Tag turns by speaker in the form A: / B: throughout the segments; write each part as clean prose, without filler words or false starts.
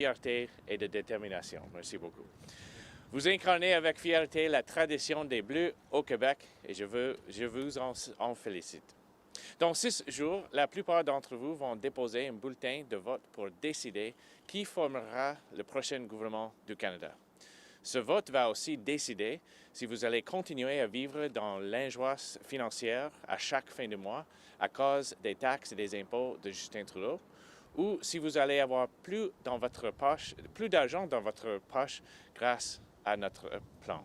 A: fierté et de détermination. Merci beaucoup. Vous incarnez avec fierté la tradition des Bleus au Québec et je vous en félicite. Dans 6 jours, la plupart d'entre vous vont déposer un bulletin de vote pour décider qui formera le prochain gouvernement du Canada. Ce vote va aussi décider si vous allez continuer à vivre dans l'injoie financière à chaque fin de mois à cause des taxes et des impôts de Justin Trudeau, ou si vous allez avoir plus d'argent dans votre poche grâce à notre plan.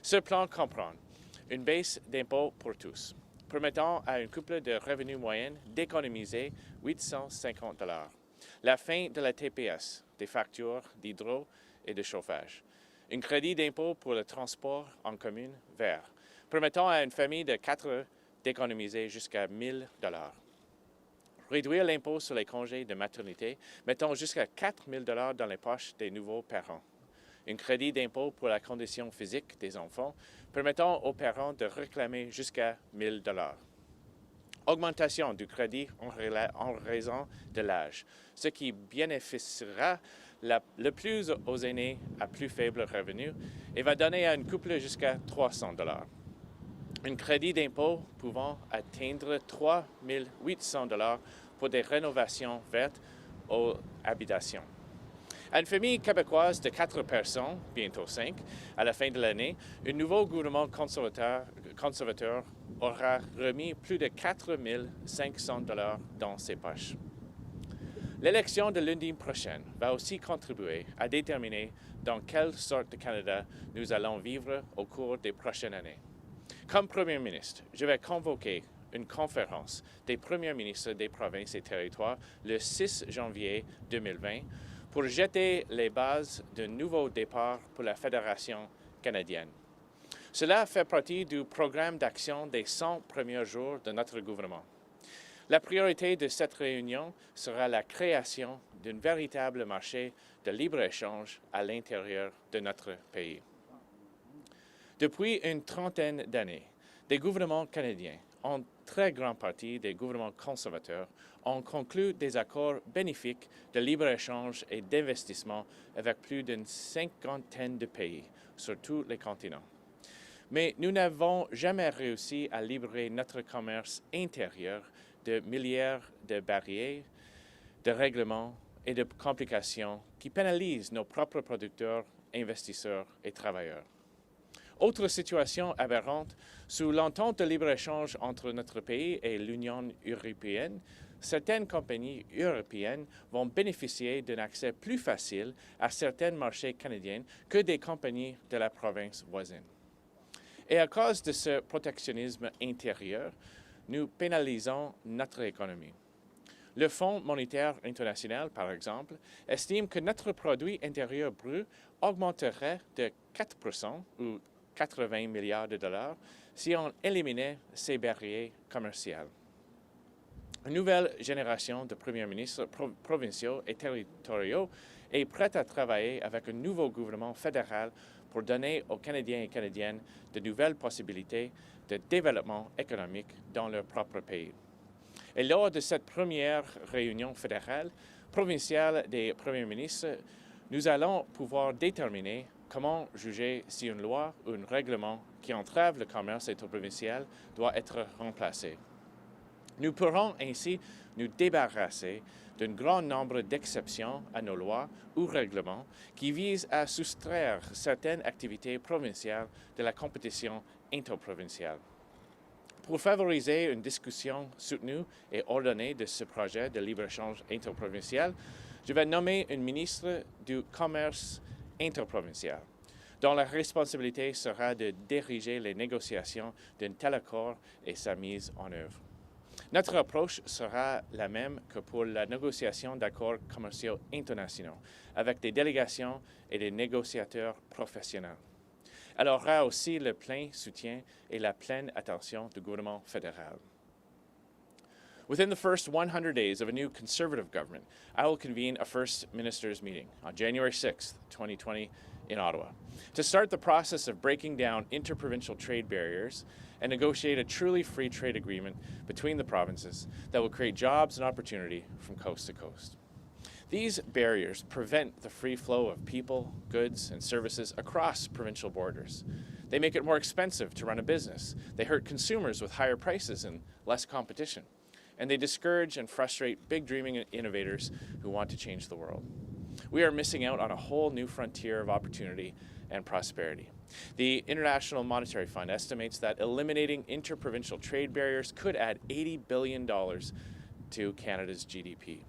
A: Ce plan comprend une baisse d'impôts pour tous, permettant à une couple de revenus moyens d'économiser 850 $, la fin de la TPS, des factures d'hydro et de chauffage, un crédit d'impôt pour le transport en commune vert, permettant à une famille de 4 d'économiser jusqu'à 1 000 $. Réduire l'impôt sur les congés de maternité, mettant jusqu'à 4 000 $ dans les poches des nouveaux parents. Un crédit d'impôt pour la condition physique des enfants, permettant aux parents de réclamer jusqu'à 1 000 $. Augmentation du crédit en raison de l'âge, ce qui bénéficiera le plus aux aînés à plus faible revenu et va donner à une couple jusqu'à 300 $. Un crédit d'impôt pouvant atteindre 3 800 $ pour des rénovations vertes aux habitations. À une famille québécoise de 4 personnes, bientôt 5, à la fin de l'année, un nouveau gouvernement conservateur aura remis plus de 4 500 $ dans ses poches. L'élection de lundi prochain va aussi contribuer à déterminer dans quelle sorte de Canada nous allons vivre au cours des prochaines années. Comme Premier ministre, je vais convoquer une conférence des premiers ministres des provinces et territoires le 6 janvier 2020 pour jeter les bases d'un nouveau départ pour la Fédération canadienne. Cela fait partie du programme d'action des 100 premiers jours de notre gouvernement. La priorité de cette réunion sera la création d'un véritable marché de libre-échange à l'intérieur de notre pays. Depuis une trentaine d'années, des gouvernements canadiens, en très grande partie des gouvernements conservateurs, ont conclu des accords bénéfiques de libre-échange et d'investissement avec plus d'une cinquantaine de pays sur tous les continents. Mais nous n'avons jamais réussi à libérer notre commerce intérieur de milliards de barrières, de règlements et de complications qui pénalisent nos propres producteurs, investisseurs et travailleurs. Autre situation aberrante, sous l'entente de libre-échange entre notre pays et l'Union européenne, certaines compagnies européennes vont bénéficier d'un accès plus facile à certains marchés canadiens que des compagnies de la province voisine. Et à cause de ce protectionnisme intérieur, nous pénalisons notre économie. Le Fonds monétaire international, par exemple, estime que notre produit intérieur brut augmenterait de 4 % ou 80 milliards de dollars si on éliminait ces barrières commerciales. Une nouvelle génération de premiers ministres provinciaux et territoriaux est prête à travailler avec un nouveau gouvernement fédéral pour donner aux Canadiens et Canadiennes de nouvelles possibilités de développement économique dans leur propre pays. Et lors de cette première réunion fédérale, provinciale des premiers ministres, nous allons pouvoir déterminer comment juger si une loi ou un règlement qui entrave le commerce interprovincial doit être remplacé. Nous pourrons ainsi nous débarrasser d'un grand nombre d'exceptions à nos lois ou règlements qui visent à soustraire certaines activités provinciales de la compétition interprovinciale. Pour favoriser une discussion soutenue et ordonnée de ce projet de libre-échange interprovincial, je vais nommer un ministre du Commerce interprovincial, dont la responsabilité sera de diriger les négociations d'un tel accord et sa mise en œuvre. Notre approche sera la même que pour la négociation d'accords commerciaux internationaux, avec des délégations et des négociateurs professionnels. Elle aura aussi le plein soutien et la pleine attention du gouvernement fédéral. Within the first 100 days of a new Conservative government, I will convene a First Ministers' meeting on January 6, 2020, in Ottawa, to start the process of breaking down interprovincial trade barriers and negotiate a truly free trade agreement between the provinces that will create jobs and opportunity from coast to coast. These barriers prevent the free flow of people, goods, and services across provincial borders. They make it more expensive to run a business. They hurt consumers with higher prices and less competition. And they discourage and frustrate big dreaming innovators who want to change the world. We are missing out on a whole new frontier of opportunity and prosperity. The International Monetary Fund estimates that eliminating interprovincial trade barriers could add $80 billion to Canada's GDP.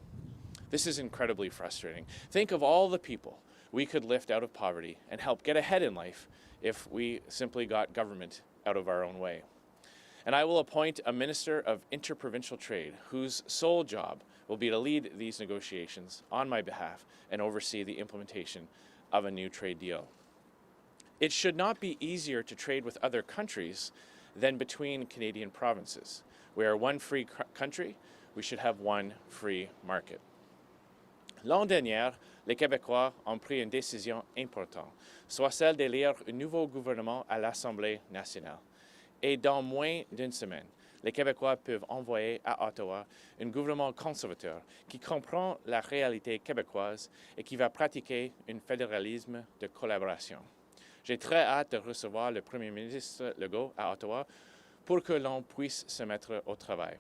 A: This is incredibly frustrating. Think of all the people we could lift out of poverty and help get ahead in life if we simply got government out of our own way. And I will appoint a Minister of Interprovincial Trade whose sole job will be to lead these negotiations on my behalf and oversee the implementation of a new trade deal. It should not be easier to trade with other countries than between Canadian provinces. We are one free country. We should have one free market. L'an dernier, les Québécois ont pris une décision importante, soit celle d'élire un nouveau gouvernement à l'Assemblée nationale. Et dans moins d'une semaine, les Québécois peuvent envoyer à Ottawa un gouvernement conservateur qui comprend la réalité québécoise et qui va pratiquer un fédéralisme de collaboration. J'ai très hâte de recevoir le Premier ministre Legault à Ottawa pour que l'on puisse se mettre au travail.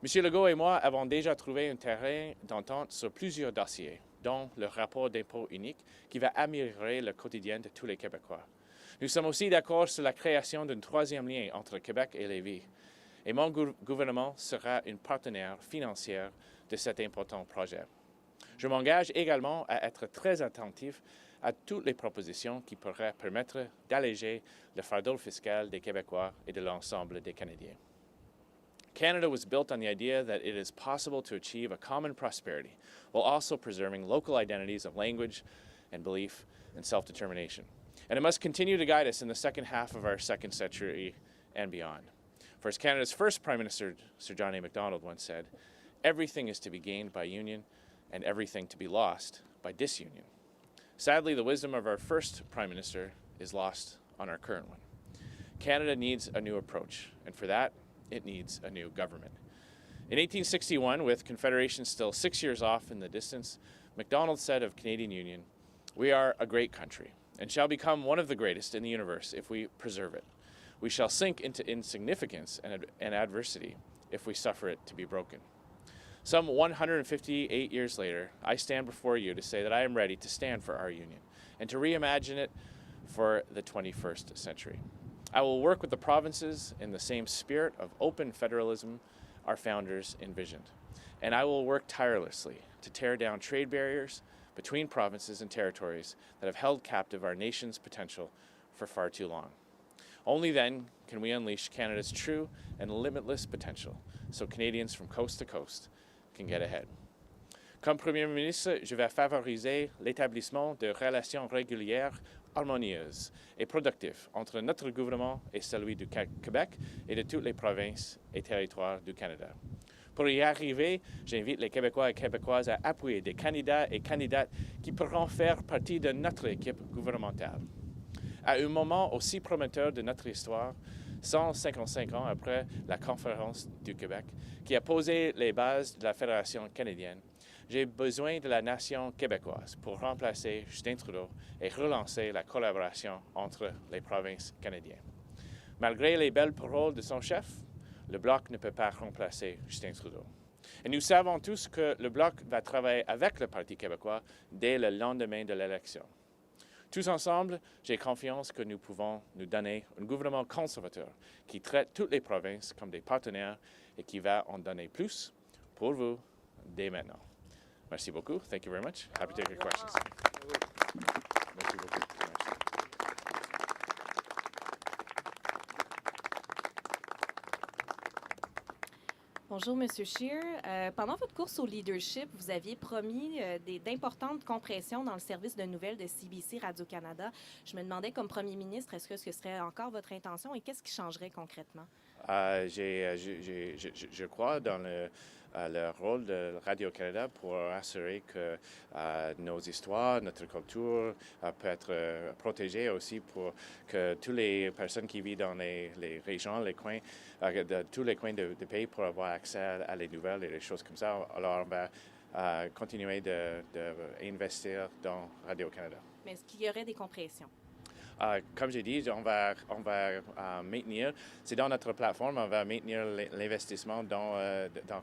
A: M. Legault et moi avons déjà trouvé un terrain d'entente sur plusieurs dossiers, dont le rapport d'impôt unique qui va améliorer le quotidien de tous les Québécois. Nous sommes aussi d'accord sur la création d'un troisième lien entre Québec et Lévis. Et mon gouvernement sera une partenaire financière de cet important projet. Je m'engage également à être très attentif à toutes les propositions qui pourraient permettre d'alléger le fardeau fiscal des Québécois et de l'ensemble des Canadiens. Canada was built on the idea that it is possible to achieve a common prosperity while also preserving local identities of language and belief and self-determination. And it must continue to guide us in the second half of our second century and beyond. For as Canada's first Prime Minister, Sir John A. Macdonald, once said, everything is to be gained by union and everything to be lost by disunion. Sadly, the wisdom of our first Prime Minister is lost on our current one. Canada needs a new approach, and for that, it needs a new government. In 1861, with Confederation still 6 years off in the distance, Macdonald said of Canadian Union, "We are a great country and shall become one of the greatest in the universe if we preserve it. We shall sink into insignificance and adversity if we suffer it to be broken." Some 158 years later, I stand before you to say that I am ready to stand for our union and to reimagine it for the 21st century. I will work with the provinces in the same spirit of open federalism our founders envisioned. And I will work tirelessly to tear down trade barriers between provinces and territories that have held captive our nation's potential for far too long. Only then can we unleash Canada's true and limitless potential so Canadians from coast to coast can get ahead. Comme Premier ministre, je vais favoriser l'établissement de relations régulières, harmonieuses et productives entre notre gouvernement et celui du Québec et de toutes les provinces et territoires du Canada. Pour y arriver, j'invite les Québécois et Québécoises à appuyer des candidats et candidates qui pourront faire partie de notre équipe gouvernementale. À un moment aussi prometteur de notre histoire, 155 ans après la Conférence du Québec, qui a posé les bases de la Fédération canadienne, j'ai besoin de la nation québécoise pour remplacer Justin Trudeau et relancer la collaboration entre les provinces canadiennes. Malgré les belles paroles de son chef, le Bloc ne peut pas remplacer Justin Trudeau. Et nous savons tous que le Bloc va travailler avec le Parti québécois dès le lendemain de l'élection. Tous ensemble, j'ai confiance que nous pouvons nous donner un gouvernement conservateur qui traite toutes les provinces comme des partenaires et qui va en donner plus pour vous dès maintenant. Merci beaucoup. Thank you very much. Happy to take your questions. Merci beaucoup.
B: Bonjour, M. Scheer. Pendant votre course au leadership, vous aviez promis d'importantes compressions dans le service de nouvelles de CBC Radio-Canada. Je me demandais, comme premier ministre, est-ce que ce serait encore votre intention et qu'est-ce qui changerait concrètement?
A: Je crois dans le rôle de Radio-Canada pour assurer que nos histoires, notre culture peut être protégée aussi pour que toutes les personnes qui vivent dans les régions, les coins, tous les coins du pays pour avoir accès à les nouvelles et les choses comme ça. Alors, continuer d'investir dans Radio-Canada.
B: Mais est-ce qu'il y aurait des compressions?
A: Comme j'ai dit, on va maintenir, c'est dans notre plateforme, on va maintenir l'investissement dans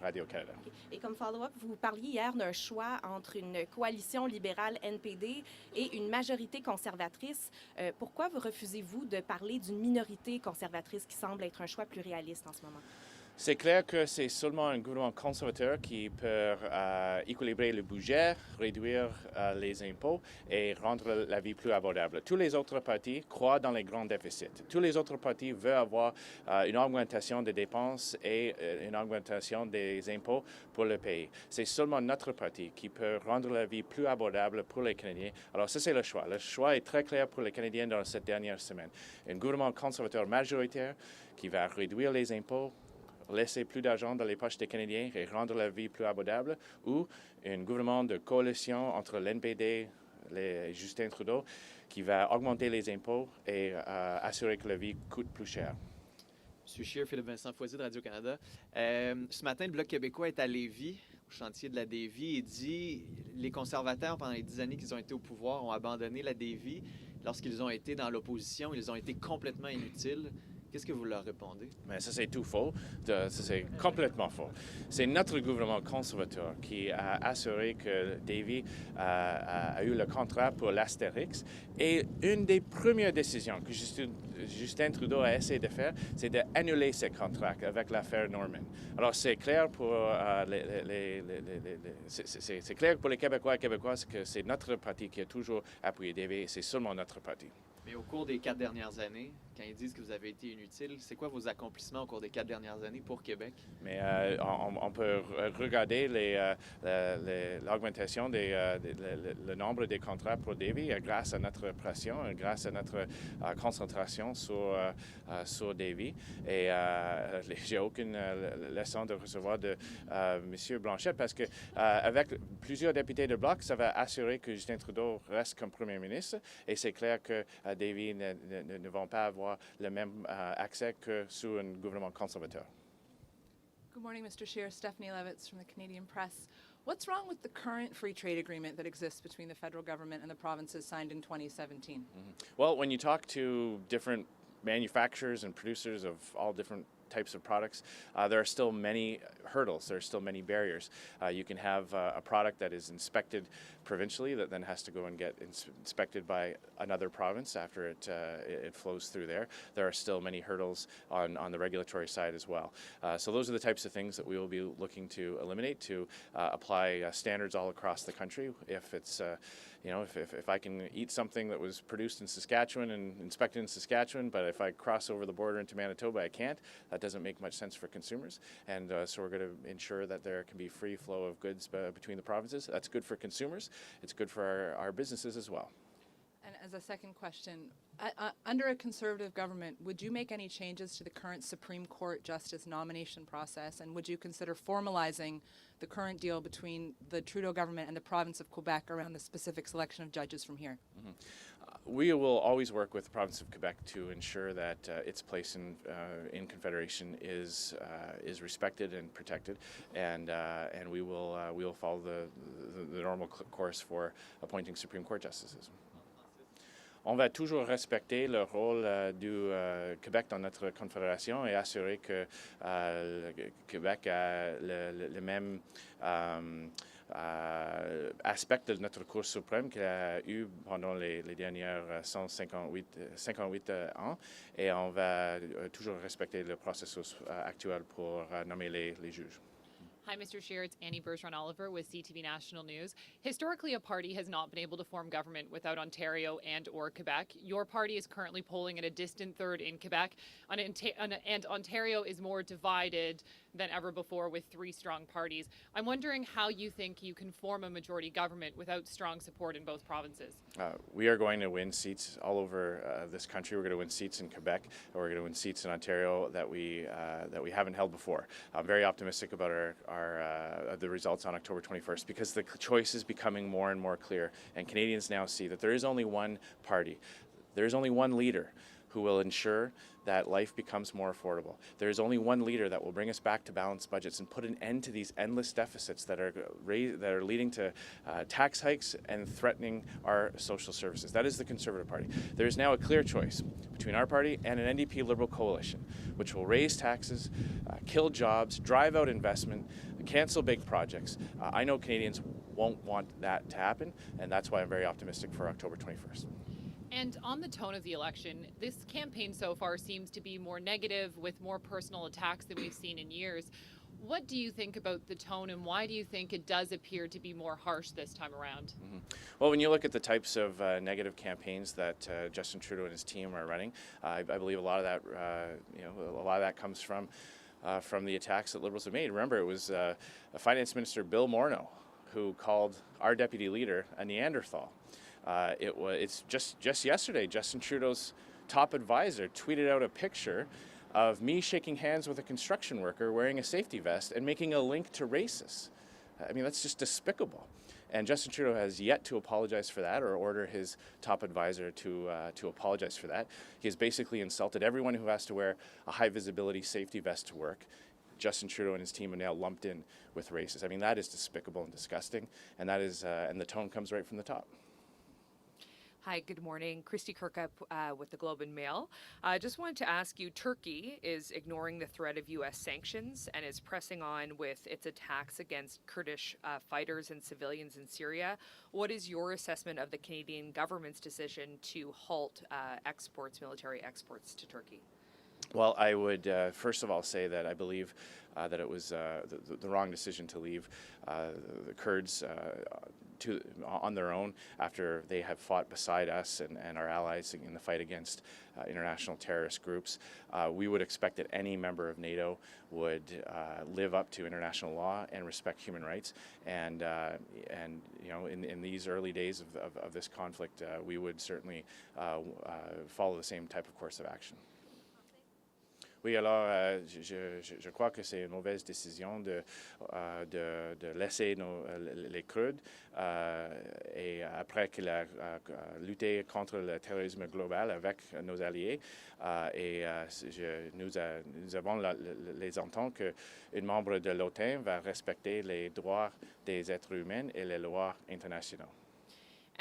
A: Radio-Canada.
B: Okay. Et comme follow-up, vous parliez hier d'un choix entre une coalition libérale NPD et une majorité conservatrice. Pourquoi vous refusez-vous de parler d'une minorité conservatrice qui semble être un choix plus réaliste en ce moment?
A: C'est clair que c'est seulement un gouvernement conservateur qui peut équilibrer le budget, réduire les impôts et rendre la vie plus abordable. Tous les autres partis croient dans les grands déficits. Tous les autres partis veulent avoir une augmentation des dépenses et une augmentation des impôts pour le pays. C'est seulement notre parti qui peut rendre la vie plus abordable pour les Canadiens. Alors ça, c'est le choix. Le choix est très clair pour les Canadiens dans cette dernière semaine. Un gouvernement conservateur majoritaire qui va réduire les impôts, laisser plus d'argent dans les poches des Canadiens et rendre la vie plus abordable, ou un gouvernement de coalition entre l'NPD et Justin Trudeau qui va augmenter les impôts et assurer que la vie coûte plus cher.
C: M. Scheer, Philippe Vincent Foisy de Radio-Canada. Ce matin, le Bloc québécois est à Lévis, au chantier de la Davie, et dit les conservateurs, pendant les 10 années qu'ils ont été au pouvoir, ont abandonné la Davie. Lorsqu'ils ont été dans l'opposition, ils ont été complètement inutiles. Qu'est-ce que vous leur répondez? Mais
A: ça, c'est tout faux. Ça, c'est complètement faux. C'est notre gouvernement conservateur qui a assuré que Davie a eu le contrat pour l'Astérix. Et une des premières décisions que Justin Trudeau a essayé de faire, c'est d'annuler ce contrat avec l'affaire Norman. Alors, c'est clair pour c'est clair pour les Québécois et Québécoises que c'est notre parti qui a toujours appuyé Davie et c'est seulement notre parti.
C: Mais au cours des 4 dernières années, quand ils disent que vous avez été inutile, c'est quoi vos accomplissements au cours des 4 dernières années pour Québec?
A: Mais on peut regarder l'augmentation le nombre des contrats pour Davie grâce à notre pression, grâce à notre concentration sur Davie. Et j'ai aucune leçon de recevoir de M. Blanchet parce que avec plusieurs députés de Bloc, ça va assurer que Justin Trudeau reste comme premier ministre. Et c'est clair que Davie ne vont pas avoir le même accès que sous un gouvernement conservateur.
D: Good morning, Mr. Scheer. Stephanie Levitz from the Canadian Press. What's wrong with the current free trade agreement that exists between the federal government and the provinces signed in 2017?
A: Well, when you talk to different manufacturers and producers of all different types of products, there are still many hurdles. There are still many barriers. You can have a product that is inspected provincially that then has to go and get inspected by another province after it flows through there. There are still many hurdles on the regulatory side as well. So those are the types of things that we will be looking to eliminate, to apply standards all across the country. If it's if I can eat something that was produced in Saskatchewan and inspected in Saskatchewan, but if I cross over the border into Manitoba, I can't, that doesn't make much sense for consumers. And so we're going to ensure that there can be free flow of goods between the provinces. That's good for consumers. It's good for our businesses as well.
D: And as a second question, under a Conservative government, would you make any changes to the current Supreme Court justice nomination process? And would you consider formalizing the current deal between the Trudeau government and the province of Quebec around the specific selection of judges from here?
A: We will always work with the province of Quebec to ensure that its place in Confederation is respected and protected, and we will follow the normal course for appointing Supreme Court justices. On va toujours respecter le rôle du Québec dans notre confédération et assurer que le Québec a le même aspect de notre Cour suprême qu'il a eu pendant les dernières 58 ans. Et on va toujours respecter le processus actuel pour nommer les juges.
E: Hi, Mr. Scheer. It's Annie Bergeron-Oliver with CTV National News. Historically, a party has not been able to form government without Ontario and or Quebec. Your party is currently polling at a distant third in Quebec, and Ontario is more divided than ever before with 3 strong parties. I'm wondering how you think you can form a majority government without strong support in both provinces.
A: We are going to win seats all over this country. We're going to win seats in Quebec. We're going to win seats in Ontario that we haven't held before. I'm very optimistic about the results on October 21st because the choice is becoming more and more clear, and Canadians now see that there is only one party, there is only one leader who will ensure that life becomes more affordable. There is only one leader that will bring us back to balanced budgets and put an end to these endless deficits that are leading to tax hikes and threatening our social services. That is the Conservative Party. There is now a clear choice between our party and an NDP Liberal coalition, which will raise taxes, kill jobs, drive out investment, cancel big projects. I know Canadians won't want that to happen, and that's why I'm very optimistic for October 21st.
E: And on the tone of the election, this campaign so far seems to be more negative with more personal attacks than we've seen in years. What do you think about the tone, and why do you think it does appear to be more harsh this time around?
A: Well, when you look at the types of negative campaigns that Justin Trudeau and his team are running, I believe a lot of that comes from the attacks that Liberals have made. Remember, it was Finance Minister Bill Morneau who called our deputy leader a Neanderthal. It's just yesterday, Justin Trudeau's top advisor tweeted out a picture of me shaking hands with a construction worker wearing a safety vest and making a link to racists. I mean, that's just despicable. And Justin Trudeau has yet to apologize for that or order his top advisor to apologize for that. He has basically insulted everyone who has to wear a high visibility safety vest to work. Justin Trudeau and his team are now lumped in with racists. I mean, that is despicable and disgusting, and that is, and the tone comes right from the top.
F: Hi, good morning. Christy Kirkup with the Globe and Mail. I just wanted to ask you, Turkey is ignoring the threat of U.S. sanctions and is pressing on with its attacks against Kurdish fighters and civilians in Syria. What is your assessment of the Canadian government's decision to halt military exports to Turkey?
A: Well, I would first of all say that I believe that it was the wrong decision to leave the Kurds on their own after they have fought beside us and our allies in the fight against international terrorist groups. We would expect that any member of NATO would live up to international law and respect human rights. And you know, in these early days of this conflict, we would certainly follow the same type of course of action. Oui, alors je crois que c'est une mauvaise décision de laisser les Kurdes et après qu'il a lutté contre le terrorisme global avec nos alliés nous avons les ententes qu'un membre de l'OTAN va respecter les droits des êtres humains et les lois internationales.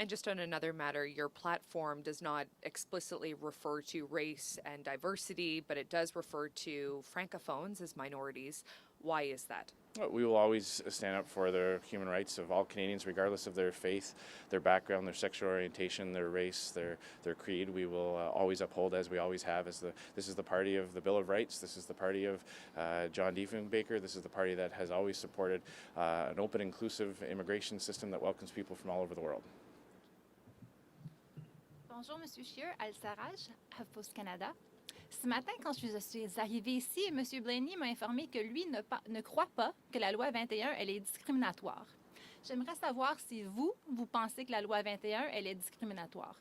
F: And just on another matter, your platform does not explicitly refer to race and diversity, but it does refer to francophones as minorities. Why is that?
A: We will always stand up for the human rights of all Canadians, regardless of their faith, their background, their sexual orientation, their race, their creed. We will always uphold, as we always have. This is the party of the Bill of Rights. This is the party of John Diefenbaker. This is the party that has always supported an open, inclusive immigration system that welcomes people from all over the world.
G: Bonjour, M. Scheer, Al Sarraj, HuffPost Canada. Ce matin, quand je suis arrivée ici, M. Blaney m'a informé que lui ne croit pas que la loi 21 elle est discriminatoire. J'aimerais savoir si vous pensez que la loi 21 elle est discriminatoire.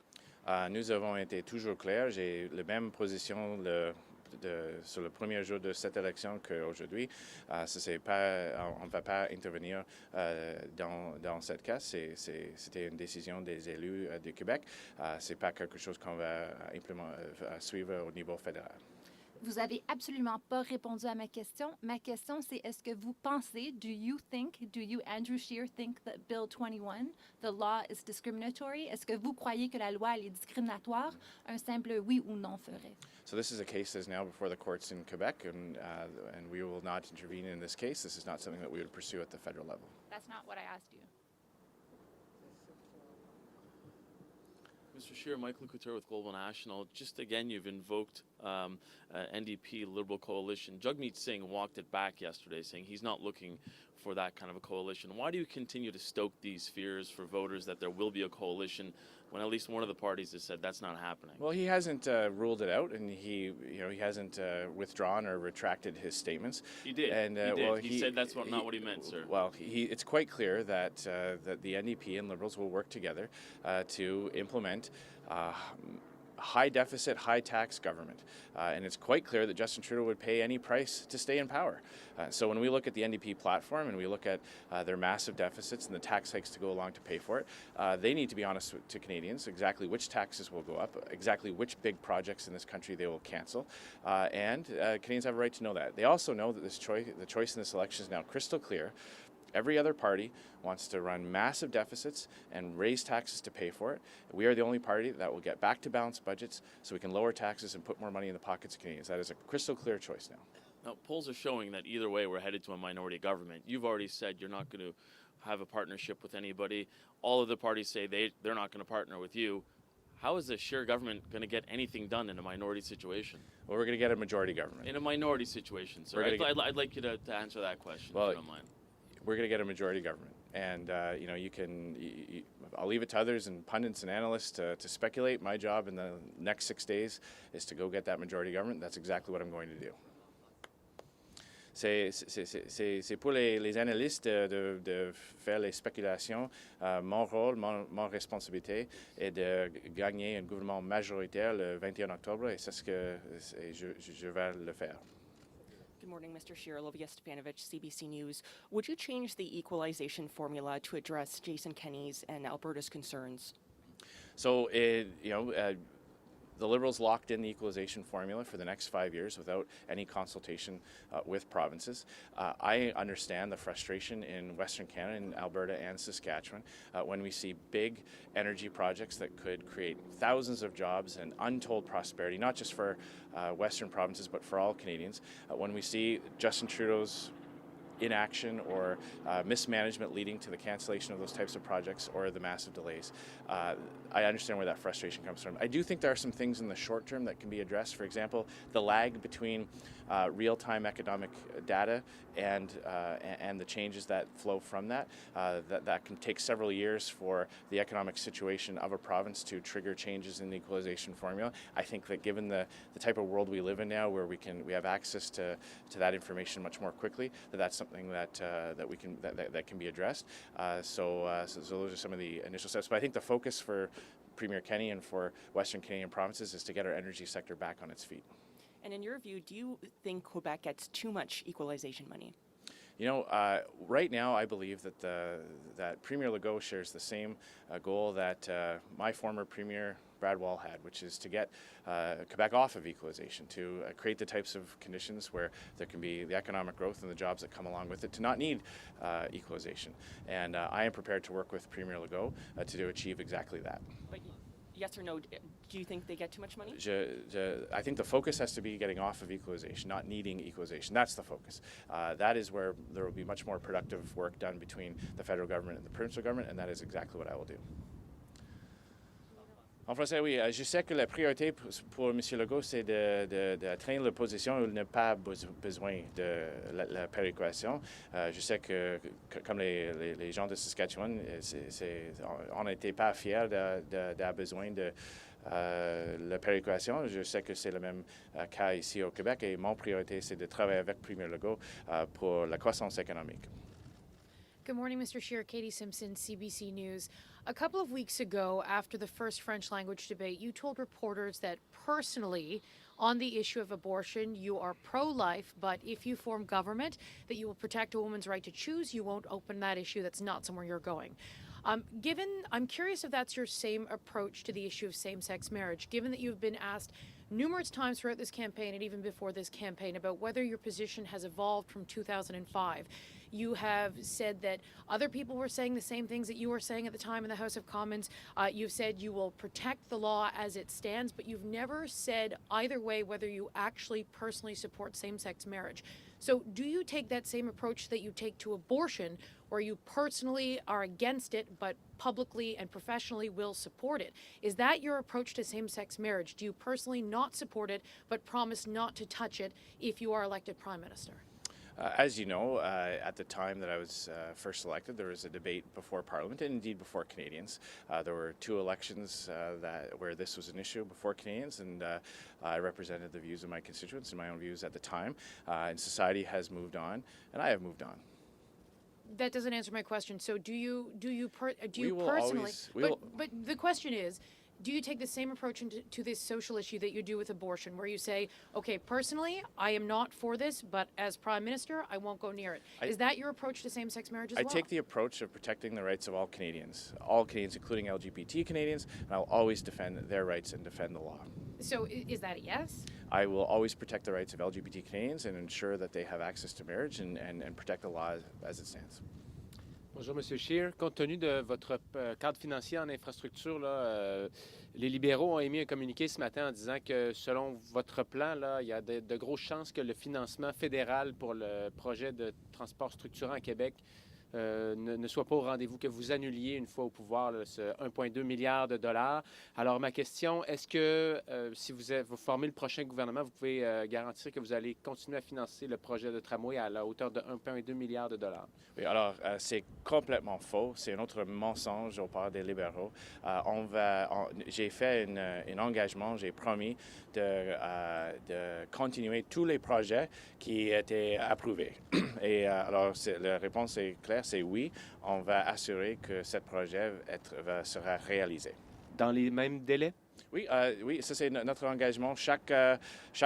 A: Nous avons été toujours clairs. J'ai la même position sur le premier jour de cette élection qu'aujourd'hui. On ne va pas intervenir dans ce cas. C'était une décision des élus du Québec. Ce n'est pas quelque chose qu'on va suivre au niveau fédéral.
G: Vous avez absolument pas répondu à ma question. Ma question, c'est est-ce que vous pensez, do you, Andrew Scheer, think that Bill 21, the law is discriminatory? Est-ce que vous croyez que la loi elle est discriminatoire? Un simple oui ou non ferait.
A: So this is a case that is now before the courts in Quebec, and we will not intervene in this case. This is not something that we would pursue at the federal level.
G: That's not what I asked you.
H: Mr. Scheer, Michael Couture with Global National. Just again, you've invoked NDP Liberal coalition. Jagmeet Singh walked it back yesterday, saying he's not looking for that kind of a coalition. Why do you continue to stoke these fears for voters that there will be a coalition when at least one of the parties has said that's not happening?
A: Well, he hasn't ruled it out, and he hasn't withdrawn or retracted his statements.
H: He did.
A: And
H: he did.
A: Well,
H: he said that's not what he meant, sir.
A: Well, it's quite clear that the NDP and Liberals will work together to implement high deficit, high tax government. And it's quite clear that Justin Trudeau would pay any price to stay in power. So when we look at the NDP platform and we look at their massive deficits and the tax hikes to go along to pay for it, they need to be honest to Canadians exactly which taxes will go up, exactly which big projects in this country they will cancel. And Canadians have a right to know that. They also know that the choice in this election is now crystal clear. Every other party wants to run massive deficits and raise taxes to pay for it. We are the only party that will get back to balanced budgets so we can lower taxes and put more money in the pockets of Canadians. That is a crystal clear choice now.
H: Now, polls are showing that either way we're headed to a minority government. You've already said you're not going to have a partnership with anybody. All of the parties say they're not going to partner with you. How is the Scheer government going to get anything done in a minority situation?
A: Well, we're going to get a majority government.
H: In a minority situation, sir. I'd like you to answer that question, if you don't mind.
A: We're going to get a majority government. And, I'll leave it to others and pundits and analysts to speculate. My job in the next 6 days is to go get that majority government. That's exactly what I'm going to do. C'est pour les analystes de faire les spéculations. Mon rôle, mon responsabilité est de gagner un gouvernement majoritaire le 21 octobre et c'est ce que je vais le faire.
I: Good morning, Mr. Scheer. Olivia Stepanovich, CBC News. Would you change the equalization formula to address Jason Kenney's and Alberta's concerns?
A: So, the Liberals locked in the equalization formula for the next 5 years without any consultation with provinces. I understand the frustration in Western Canada, in Alberta and Saskatchewan, when we see big energy projects that could create thousands of jobs and untold prosperity, not just for Western provinces, but for all Canadians. When we see Justin Trudeau's inaction or mismanagement leading to the cancellation of those types of projects or the massive delays. I understand where that frustration comes from. I do think there are some things in the short term that can be addressed. For example, the lag between real-time economic data and the changes that flow from that. That can take several years for the economic situation of a province to trigger changes in the equalization formula. I think that given the type of world we live in now, where we have access to that information much more quickly, that's something that can be addressed. So those are some of the initial steps. But I think the focus for Premier Kenney and for Western Canadian provinces is to get our energy sector back on its feet.
I: And in your view, do you think Quebec gets too much equalization money?
A: Right now, I believe that Premier Legault shares the same goal that my former Premier Brad Wall had, which is to get Quebec off of equalization, to create the types of conditions where there can be the economic growth and the jobs that come along with it, to not need equalization. And I am prepared to work with Premier Legault to achieve exactly that.
I: But yes or no, do you think they get too much money?
A: I think the focus has to be getting off of equalization, not needing equalization. That's the focus. That is where there will be much more productive work done between the federal government and the provincial government, and that is exactly what I will do. En français, oui. Je sais que la priorité pour M. Legault, c'est d'atteindre la position où il n'a pas besoin de la péréquation. Je sais que comme les gens de Saskatchewan, on n'était pas fiers d'avoir besoin de la péréquation. Je sais que c'est le même cas ici au Québec et mon priorité, c'est de travailler avec Premier Legault pour la croissance économique.
J: Good morning, Mr. Scheer. Katie Simpson, CBC News. A couple of weeks ago, after the first French language debate, you told reporters that personally, on the issue of abortion, you are pro-life, but if you form government, that you will protect a woman's right to choose, you won't open that issue. That's not somewhere you're going. I'm curious if that's your same approach to the issue of same-sex marriage, given that you've been asked numerous times throughout this campaign and even before this campaign about whether your position has evolved from 2005. You have said that other people were saying the same things that you were saying at the time in the House of Commons. You've said you will protect the law as it stands, but you've never said either way whether you actually personally support same-sex marriage. So do you take that same approach that you take to abortion, where you personally are against it, but publicly and professionally will support it? Is that your approach to same-sex marriage? Do you personally not support it, but promise not to touch it if you are elected Prime Minister?
A: As you know, at the time that I was first elected, there was a debate before Parliament and indeed before Canadians. There were two elections where this was an issue before Canadians, and I represented the views of my constituents and my own views at the time. And society has moved on, and I have moved on.
J: That doesn't answer my question. So do you personally? But the question is, do you take the same approach to this social issue that you do with abortion, where you say, okay, personally, I am not for this, but as Prime Minister, I won't go near it? Is that your approach to same-sex marriage as well?
A: I take the approach of protecting the rights of all Canadians, including LGBT Canadians, and I'll always defend their rights and defend the law.
J: So is that a yes?
A: I will always protect the rights of LGBT Canadians and ensure that they have access to marriage and protect the law as it stands.
K: Bonjour, M. Scheer. Compte tenu de votre cadre financier en infrastructure, là, les libéraux ont émis un communiqué ce matin en disant que selon votre plan, là, il y a de grosses chances que le financement fédéral pour le projet de transport structurant à Québec ne soit pas au rendez-vous, que vous annuliez une fois au pouvoir là, ce 1,2 milliard de dollars. Alors ma question, est-ce que si vous formez le prochain gouvernement, vous pouvez garantir que vous allez continuer à financer le projet de tramway à la hauteur de 1,2 milliard de dollars?
A: Oui, alors c'est complètement faux. C'est un autre mensonge au part des libéraux. J'ai fait un engagement, j'ai promis de continuer tous les projets qui étaient approuvés. Et alors la réponse est claire, c'est oui. On va assurer que ce projet sera réalisé.
K: Dans les mêmes délais?
A: Oui, oui, ça c'est notre engagement. Chaque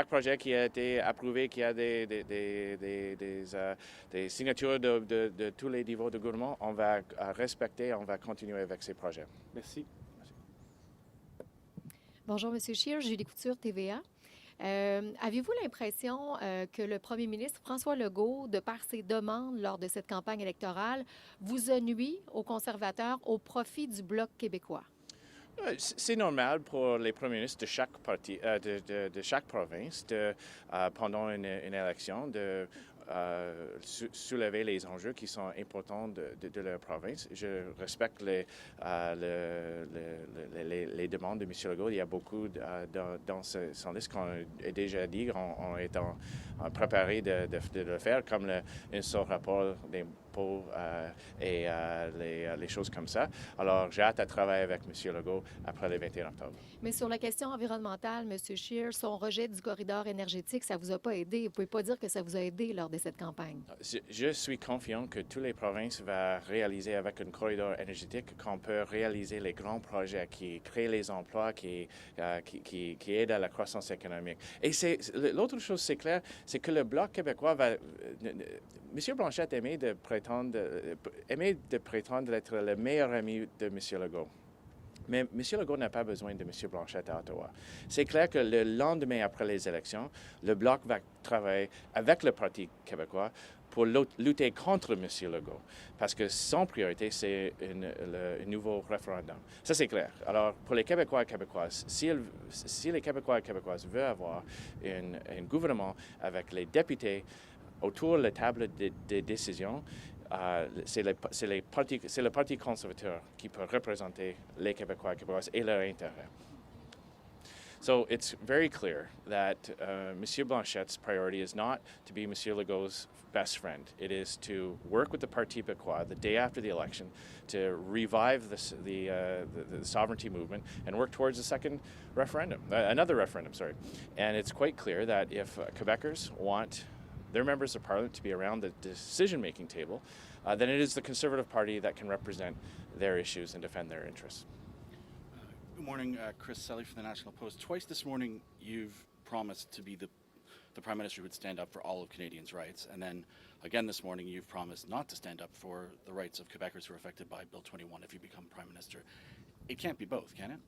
A: projet qui a été approuvé, qui a des signatures de tous les niveaux de gouvernement, on va respecter, on va continuer avec ces projets.
K: Merci.
L: Bonjour, M. Scheer, Julie Couture, TVA. Avez-vous l'impression que le premier ministre François Legault, de par ses demandes lors de cette campagne électorale, vous a nui aux conservateurs au profit du Bloc québécois?
A: C'est normal pour les premiers ministres de chaque parti, de chaque province, pendant une élection, de soulever les enjeux qui sont importants de leur province. Je respecte les demandes de M. Legault. Il y a beaucoup dans son liste qu'on a déjà dit, on est préparé de le faire, comme un seul rapport d'impôts et les choses comme ça. Alors, j'ai hâte à travailler avec M. Legault après le 21 octobre.
L: Mais sur la question environnementale, M. Scheer, son rejet du corridor énergétique, ça ne vous a pas aidé. Vous ne pouvez pas dire que ça vous a aidé lors de cette campagne.
A: Je suis confiant que toutes les provinces vont réaliser avec un corridor énergétique qu'on peut réaliser les grands projets qui créent les emplois, qui aident à la croissance économique. Et l'autre chose, c'est clair, c'est que le Bloc québécois va... M. Blanchette aimait de prétendre être le meilleur ami de M. Legault. Mais M. Legault n'a pas besoin de M. Blanchette à Ottawa. C'est clair que le lendemain après les élections, le Bloc va travailler avec le Parti québécois pour lutter contre M. Legault, parce que son priorité, c'est un nouveau référendum. Ça, c'est clair. Alors, pour les Québécois et Québécoises, si les Québécois et Québécoises veulent avoir un gouvernement avec les députés autour de la table des décisions, c'est le Parti conservateur qui peut représenter les Québécois et Québécoises et leurs intérêts. So it's very clear that M. Blanchette's priority is not to be M. Legault's best friend. It is to work with the Parti Québécois the day after the election to revive the sovereignty movement and work towards a second referendum, another referendum, sorry. And it's quite clear that if Quebecers want their members of parliament to be around the decision-making table, then it is the Conservative Party that can represent their issues and defend their interests.
M: Good morning, Chris Selly from the National Post. Twice this morning, you've promised to be the Prime Minister who would stand up for all of Canadians' rights, and then again this morning, you've promised not to stand up for the rights of Quebecers who are affected by Bill 21 if you become Prime Minister. It can't be both, can it?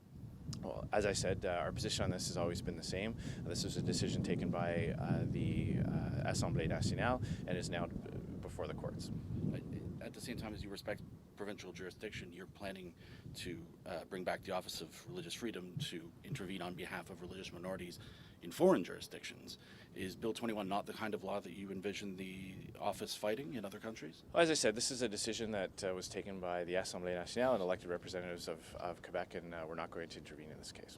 A: Well, as I said, our position on this has always been the same. This was a decision taken by the Assemblée nationale and is now before the courts.
M: At the same time as you respect provincial jurisdiction, you're planning to bring back the Office of Religious Freedom to intervene on behalf of religious minorities in foreign jurisdictions. Is Bill 21 not the kind of law that you envision the office fighting in other countries?
A: Well, as I said, this is a decision that was taken by the Assemblée nationale and elected representatives of Quebec, and we're not going to intervene in this case.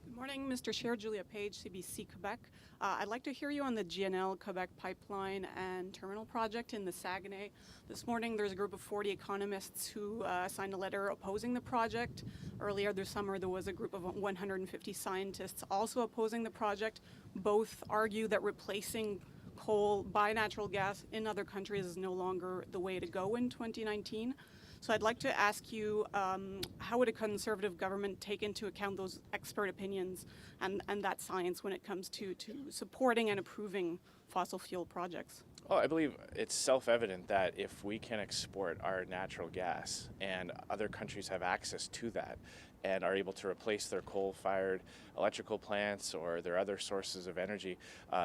N: Good morning, Mr. Scheer. Julia Page, CBC Quebec. I'd like to hear you on the GNL Quebec pipeline and terminal project in the Saguenay. This morning, there's a group of 40 economists who signed a letter opposing the project. Earlier this summer, there was a group of 150 scientists also opposing the project. Both argue that replacing coal by natural gas in other countries is no longer the way to go in 2019. So I'd like to ask you, how would a Conservative government take into account those expert opinions and that science when it comes to supporting and approving fossil fuel projects?
A: Well, I believe it's self-evident that if we can export our natural gas and other countries have access to that and are able to replace their coal-fired electrical plants or their other sources of energy,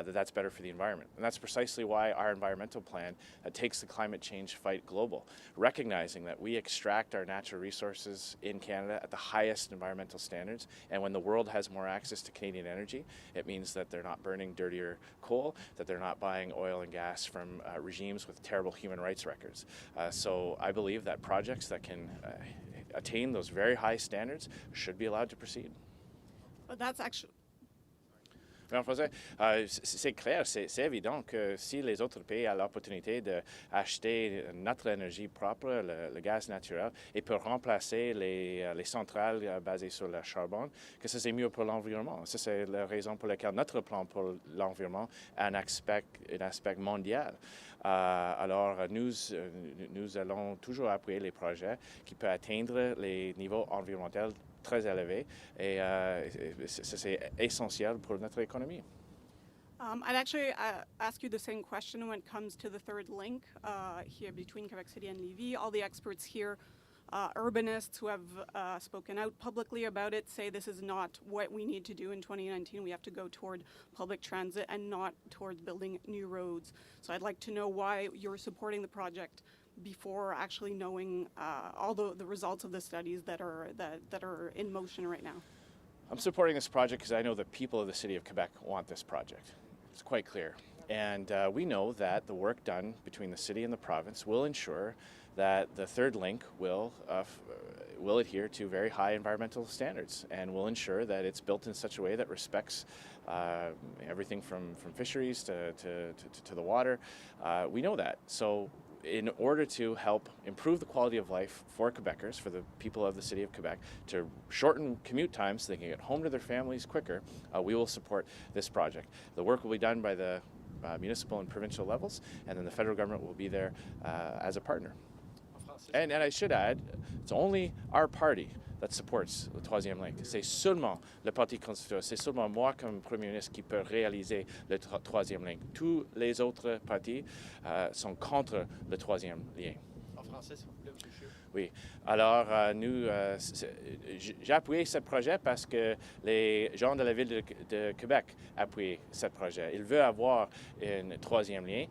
A: that's better for the environment. And that's precisely why our environmental plan takes the climate change fight global, recognizing that we extract our natural resources in Canada at the highest environmental standards. And when the world has more access to Canadian energy, it means that they're not burning dirtier coal, that they're not buying oil and gas from regimes with terrible human rights records. So I believe that projects that can attain those very high standards should be allowed to proceed.
N: But that's actually...
A: En français, c'est clair, c'est évident que si les autres pays ont l'opportunité d'acheter notre énergie propre, le gaz naturel, et pour remplacer les centrales basées sur le charbon, que ça c'est mieux pour l'environnement. Ça c'est la raison pour laquelle notre plan pour l'environnement a un aspect mondial. Alors nous allons toujours appuyer les projets qui peuvent atteindre les niveaux environnementaux très élevé et c'est essentiel pour notre économie.
N: I'd actually ask you the same question when it comes to the third link here between Quebec City and Lévis. All the experts here, urbanists who have spoken out publicly about it, say this is not what we need to do in 2019. We have to go toward public transit and not towards building new roads. So I'd like to know why you're supporting the project before actually knowing all the results of the studies that are in motion right now.
A: I'm supporting this project because I know the people of the City of Quebec want this project. It's quite clear. And we know that the work done between the city and the province will ensure that the third link will adhere to very high environmental standards and will ensure that it's built in such a way that respects everything from fisheries to the water. We know that. So in order to help improve the quality of life for Quebecers, for the people of the City of Quebec, to shorten commute times so they can get home to their families quicker, we will support this project. The work will be done by the municipal and provincial levels, and then the federal government will be there as a partner. And I should add, it's only our party that supports le troisième link. C'est seulement le Parti conservateur, c'est seulement moi comme Premier ministre qui peut réaliser le troisième lien. Tous les autres partis sont contre le troisième lien.
O: En français, s'il vous plaît, M. Scheer.
A: Oui. Alors, j'ai appuyé ce projet parce que les gens de la ville de Québec appuient ce projet. Ils veulent avoir un troisième lien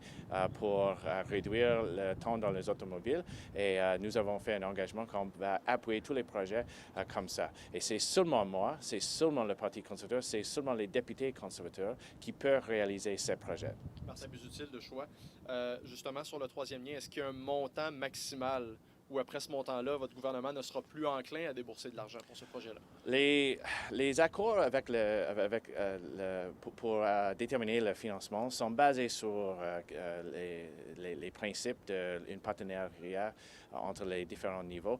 A: pour réduire le temps dans les automobiles et nous avons fait un engagement qu'on va appuyer tous les projets comme ça. Et c'est seulement moi, c'est seulement le Parti conservateur, c'est seulement les députés conservateurs qui peuvent réaliser ces projets.
O: Martin Busutil de choix. Justement, sur le troisième lien, est-ce qu'il y a un montant maximal ou après ce montant-là, votre gouvernement ne sera plus enclin à débourser de l'argent pour ce projet-là?
A: Les accords pour déterminer le financement sont basés sur les principes d'un partenariat entre les différents niveaux.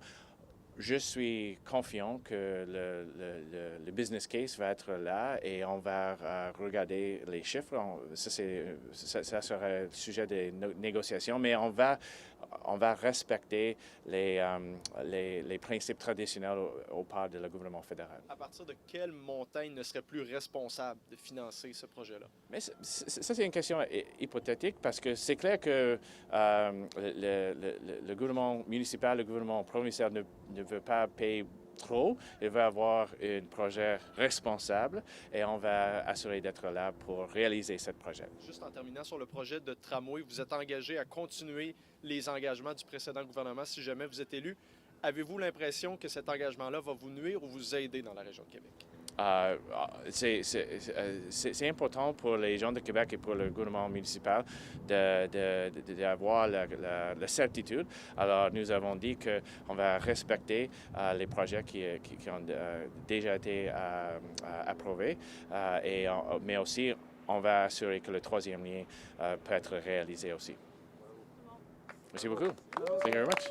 A: Je suis confiant que le business case va être là et on va regarder les chiffres. Ça sera le sujet des négociations, mais on va respecter les principes traditionnels au part de le gouvernement fédéral.
O: À partir de quel montant il ne serait plus responsable de financer ce projet-là?
A: Mais ça, c'est une question hypothétique parce que c'est clair que le gouvernement municipal, le gouvernement provincial ne veut pas payer trop. Il veut avoir un projet responsable et on va assurer d'être là pour réaliser ce projet.
O: Juste en terminant sur le projet de tramway, vous êtes engagé à continuer les engagements du précédent gouvernement si jamais vous êtes élu. Avez-vous l'impression que cet engagement-là va vous nuire ou vous aider dans la région de Québec?
A: C'est important pour les gens de Québec et pour le gouvernement municipal d'avoir la certitude. Alors, nous avons dit qu'on va respecter les projets qui ont déjà été approuvés, mais aussi on va assurer que le troisième lien peut être réalisé aussi. Merci beaucoup. Thank you very much.